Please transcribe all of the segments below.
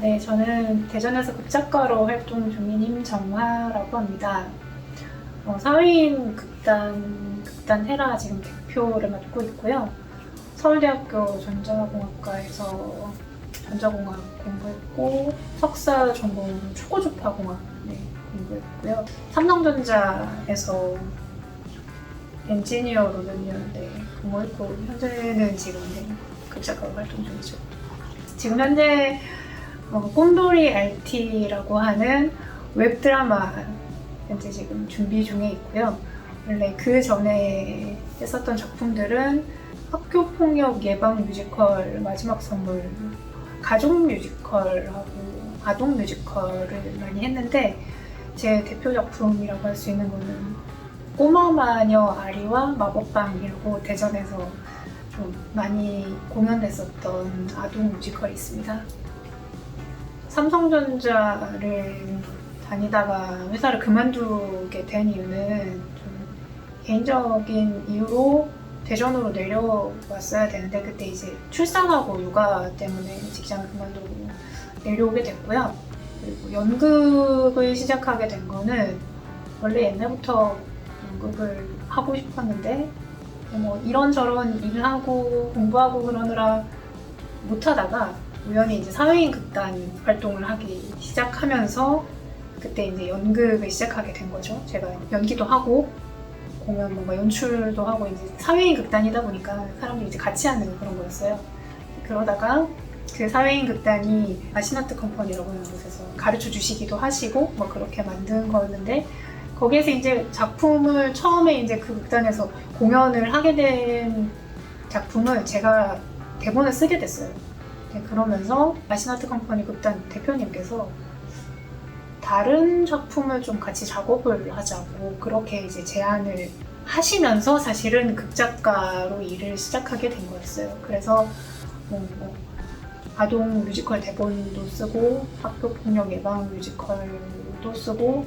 네, 저는 대전에서 극작가로 활동 중인 임정화라고 합니다. 사회인 극단 헤라 지금 대표를 맡고 있고요. 서울대학교 전자공학과에서 전자공학 공부했고 석사 전공은 초고주파공학 공부했고요. 삼성전자에서 엔지니어로 몇 년 근무했고 현재는 지금 극작가로 활동 중이죠. 지금 현재 꿈돌이 RT라고 하는 웹드라마 현재 지금 준비 중에 있고요. 원래 그 전에 했었던 작품들은 학교폭력 예방 뮤지컬 마지막 선물, 가족 뮤지컬하고 아동 뮤지컬을 많이 했는데 제 대표 작품이라고 할 수 있는 거는 꼬마마녀 아리와 마법방이라고 대전에서 좀 많이 공연됐었던 아동 뮤지컬이 있습니다. 삼성전자를 다니다가 회사를 그만두게 된 이유는 좀 개인적인 이유로 대전으로 내려왔어야 되는데 그때 이제 출산하고 육아 때문에 직장을 그만두고 내려오게 됐고요. 그리고 연극을 시작하게 된 거는 원래 옛날부터 연극을 하고 싶었는데 이런저런 일을 하고 공부하고 그러느라 못하다가 우연히 이제 사회인 극단 활동을 하기 시작하면서 그때 이제 연극을 시작하게 된 거죠. 제가 연기도 하고 공연 연출도 하고 이제 사회인 극단이다 보니까 사람들이 이제 같이 하는 그런 거였어요. 그러다가 그 사회인 극단이 아시나트 컴퍼니라고 하는 곳에서 가르쳐 주시기도 하시고 그렇게 만든 거였는데 거기에서 이제 작품을 처음에 이제 그 극단에서 공연을 하게 된 작품을 제가 대본을 쓰게 됐어요. 그러면서 아시나트 컴퍼니 극단 대표님께서 다른 작품을 좀 같이 작업을 하자고 그렇게 이제 제안을 하시면서 사실은 극작가로 일을 시작하게 된 거였어요. 그래서 아동 뮤지컬 대본도 쓰고 학교폭력 예방 뮤지컬도 쓰고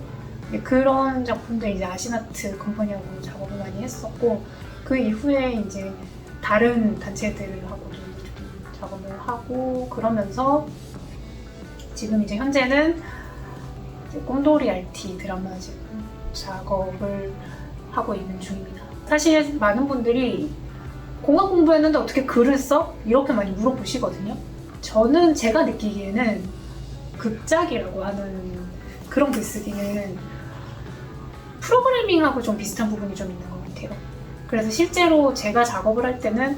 그런 작품들 이제 아시나트 컴퍼니하고 작업을 많이 했었고 그 이후에 이제 다른 단체들하고도 좀 작업을 하고 그러면서 지금 이제 현재는 이제 꿈돌이 RT 드라마 지금 작업을 하고 있는 중입니다. 사실 많은 분들이 공학 공부했는데 어떻게 글을 써? 이렇게 많이 물어보시거든요. 저는 제가 느끼기에는 극작이라고 하는 그런 글쓰기는 프로그래밍하고 좀 비슷한 부분이 좀 있는 것 같아요. 그래서 실제로 제가 작업을 할 때는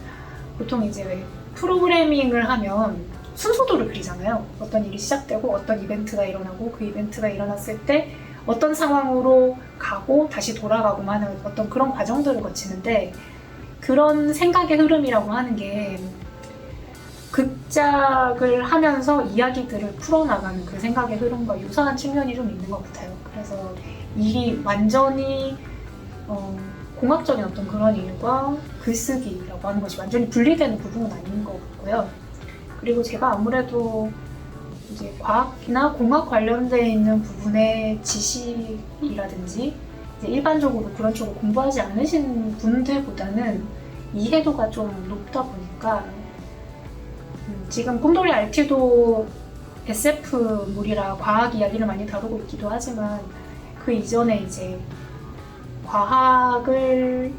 보통 이제 왜 프로그래밍을 하면 순서도를 그리잖아요. 어떤 일이 시작되고 어떤 이벤트가 일어나고 그 이벤트가 일어났을 때 어떤 상황으로 가고 다시 돌아가고 하는 어떤 그런 과정들을 거치는데 그런 생각의 흐름이라고 하는 게 극작을 하면서 이야기들을 풀어나가는 그 생각의 흐름과 유사한 측면이 좀 있는 것 같아요. 그래서 일이 완전히 공학적인 어떤 그런 일과 글쓰기라고 하는 것이 완전히 분리되는 부분은 아닌 것 같고요. 그리고 제가 아무래도 이제 과학이나 공학 관련되어 있는 부분의 지식이라든지 이제 일반적으로 그런 쪽을 공부하지 않으신 분들보다는 이해도가 좀 높다 보니까 지금 꿈돌이 RT도 SF물이라 과학 이야기를 많이 다루고 있기도 하지만 그 이전에 이제 과학을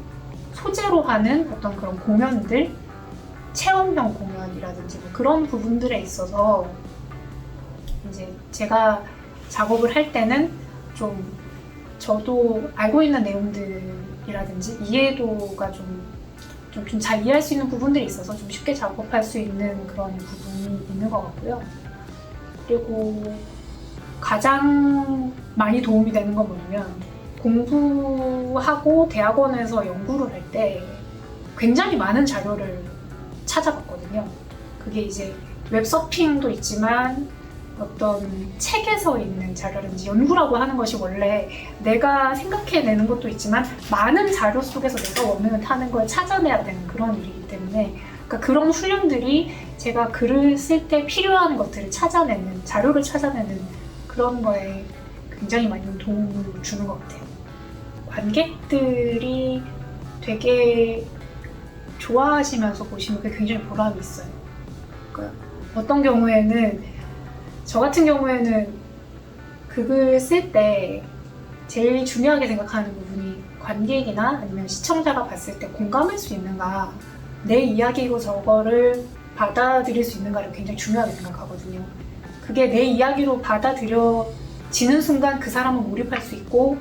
소재로 하는 어떤 그런 공연들, 체험형 공연이라든지 그런 부분들에 있어서 이제 제가 작업을 할 때는 좀 저도 알고 있는 내용들이라든지 이해도가 좀 잘 이해할 수 있는 부분들이 있어서 좀 쉽게 작업할 수 있는 그런 부분이 있는 것 같고요. 그리고 가장 많이 도움이 되는 건 뭐냐면 공부하고 대학원에서 연구를 할 때 굉장히 많은 자료를 찾아봤거든요. 그게 이제 웹서핑도 있지만 어떤 책에서 있는 자료라든지 연구라고 하는 것이 원래 내가 생각해내는 것도 있지만 많은 자료 속에서 내가 원하는 타는 걸 찾아내야 되는 그런 일이기 때문에 그러니까 그런 훈련들이 제가 글을 쓸 때 필요한 것들을 찾아내는 자료를 찾아내는 그런 거에 굉장히 많이 도움을 주는 것 같아요. 관객들이 되게 좋아하시면서 보시면 그게 굉장히 보람이 있어요. 그러니까 어떤 경우에는 저 같은 경우에는 극을 쓸 때 제일 중요하게 생각하는 부분이 관객이나 아니면 시청자가 봤을 때 공감할 수 있는가, 내 이야기로 저거를 받아들일 수 있는가를 굉장히 중요하게 생각하거든요. 그게 내 이야기로 받아들여지는 순간 그 사람은 몰입할 수 있고,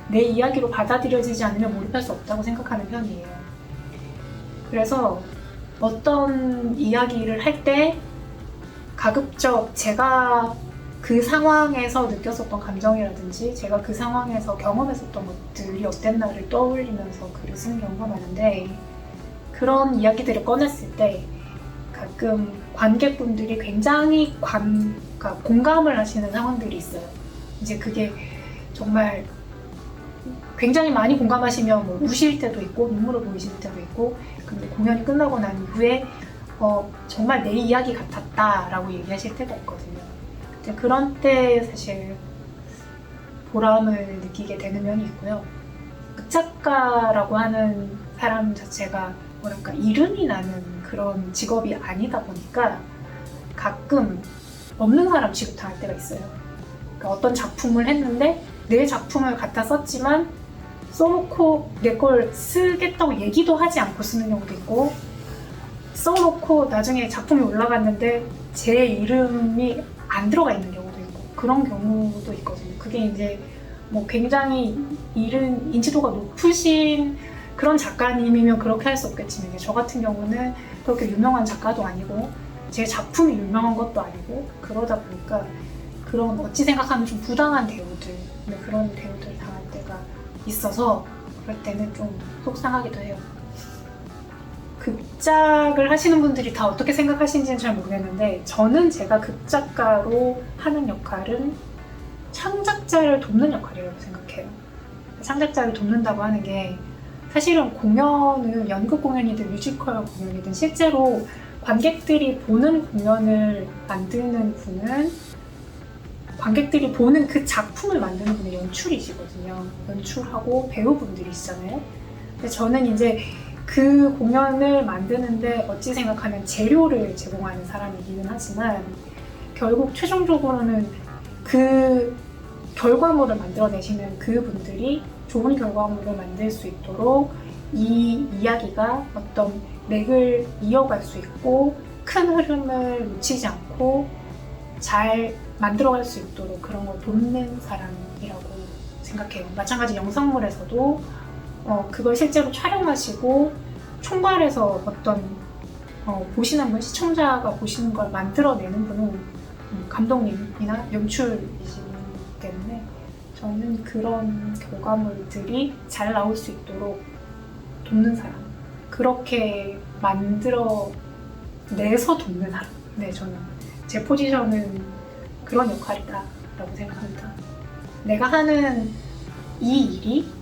내 이야기로 받아들여지지 않으면 몰입할 수 없다고 생각하는 편이에요. 그래서 어떤 이야기를 할 때 가급적 제가 그 상황에서 느꼈었던 감정이라든지 제가 그 상황에서 경험했었던 것들이 어땠나를 떠올리면서 글을 쓰는 경우가 많은데, 그런 이야기들을 꺼냈을 때 가끔 관객분들이 굉장히 그러니까 공감을 하시는 상황들이 있어요. 이제 그게 정말 굉장히 많이 공감하시면 뭐 우실 때도 있고 눈물을 보이실 때도 있고, 근데 공연이 끝나고 난 이후에 정말 내 이야기 같았다 라고 얘기하실 때가 있거든요. 그런 때 사실 보람을 느끼게 되는 면이 있고요. 극작가라고 하는 사람 자체가 뭐랄까 이름이 나는 그런 직업이 아니다 보니까 가끔 없는 사람 취급당할 때가 있어요. 그러니까 어떤 작품을 했는데 내 작품을 갖다 썼지만 써놓고 내 걸 쓰겠다고 얘기도 하지 않고 쓰는 경우도 있고, 써놓고 나중에 작품이 올라갔는데 제 이름이 안 들어가 있는 경우도 있고, 그런 경우도 있거든요. 그게 이제 뭐 굉장히 인지도가 높으신 그런 작가님이면 그렇게 할 수 없겠지만, 저 같은 경우는 그렇게 유명한 작가도 아니고 제 작품이 유명한 것도 아니고, 그러다 보니까 그런 어찌 생각하면 좀 부당한 대우들, 그런 대우들 당할 때가 있어서 그럴 때는 좀 속상하기도 해요. 극작을 하시는 분들이 다 어떻게 생각하시는지는 잘 모르겠는데, 저는 제가 극작가로 하는 역할은 창작자를 돕는 역할이라고 생각해요. 창작자를 돕는다고 하는 게 사실은 공연은 연극 공연이든 뮤지컬 공연이든 실제로 관객들이 보는 공연을 만드는 분은 관객들이 보는 그 작품을 만드는 분은 연출이시거든요. 연출하고 배우분들이시잖아요. 근데 저는 이제 그 공연을 만드는데 어찌 생각하면 재료를 제공하는 사람이기는 하지만, 결국 최종적으로는 그 결과물을 만들어내시는 그분들이 좋은 결과물을 만들 수 있도록 이 이야기가 어떤 맥을 이어갈 수 있고 큰 흐름을 놓치지 않고 잘 만들어갈 수 있도록 그런 걸 돕는 사람이라고 생각해요. 마찬가지 영상물에서도 그걸 실제로 촬영하시고 총괄해서 어떤 보시는 분, 시청자가 보시는 걸 만들어내는 분은 감독님이나 연출이시기 때문에, 저는 그런 결과물들이 잘 나올 수 있도록 돕는 사람, 그렇게 만들어내서 돕는 사람. 네, 저는 제 포지션은 그런 역할이다라고 생각합니다. 내가 하는 이 일이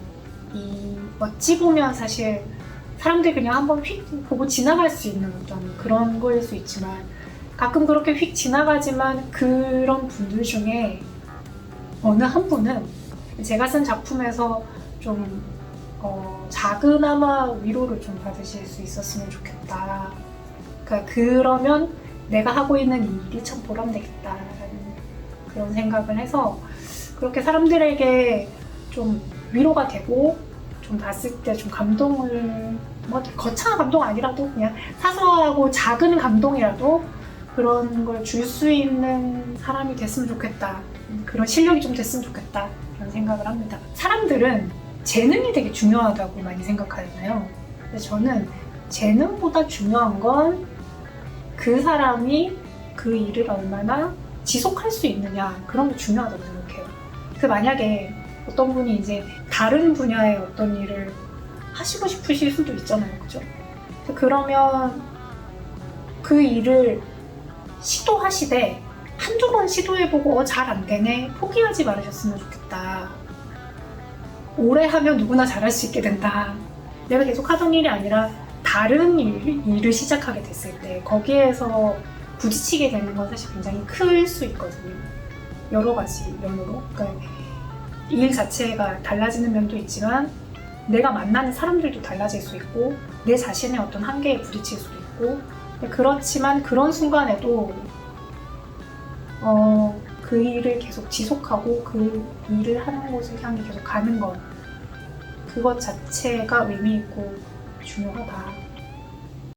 어찌 보면 사실 사람들이 그냥 한번 휙 보고 지나갈 수 있는 어떤 그런 거일 수 있지만, 가끔 그렇게 휙 지나가지만 그런 분들 중에 어느 한 분은 제가 쓴 작품에서 좀 작은아마 위로를 좀 받으실 수 있었으면 좋겠다. 그러니까 그러면 내가 하고 있는 이 일이 참 보람되겠다라는 그런 생각을 해서, 그렇게 사람들에게 좀 위로가 되고 좀 봤을 때 좀 감동을, 뭐 거창한 감동 아니라도 그냥 사소하고 작은 감동이라도 그런 걸 줄 수 있는 사람이 됐으면 좋겠다, 그런 실력이 좀 됐으면 좋겠다 그런 생각을 합니다. 사람들은 재능이 되게 중요하다고 많이 생각하잖아요. 근데 저는 재능보다 중요한 건 그 사람이 그 일을 얼마나 지속할 수 있느냐, 그런 게 중요하다고 생각해요. 만약에 어떤 분이 이제 다른 분야의 어떤 일을 하시고 싶으실 수도 있잖아요, 그죠? 그러면 그 일을 시도하시되 한두 번 시도해보고 잘 안 되네, 포기하지 말으셨으면 좋겠다. 오래 하면 누구나 잘할 수 있게 된다. 내가 계속 하던 일이 아니라 다른 일을 시작하게 됐을 때 거기에서 부딪히게 되는 건 사실 굉장히 클 수 있거든요. 여러 가지 면으로. 그러니까 일 자체가 달라지는 면도 있지만 내가 만나는 사람들도 달라질 수 있고 내 자신의 어떤 한계에 부딪힐 수도 있고, 그렇지만 그런 순간에도 그 일을 계속 지속하고 그 일을 하는 곳을 향해 계속 가는 것, 그것 자체가 의미 있고 중요하다.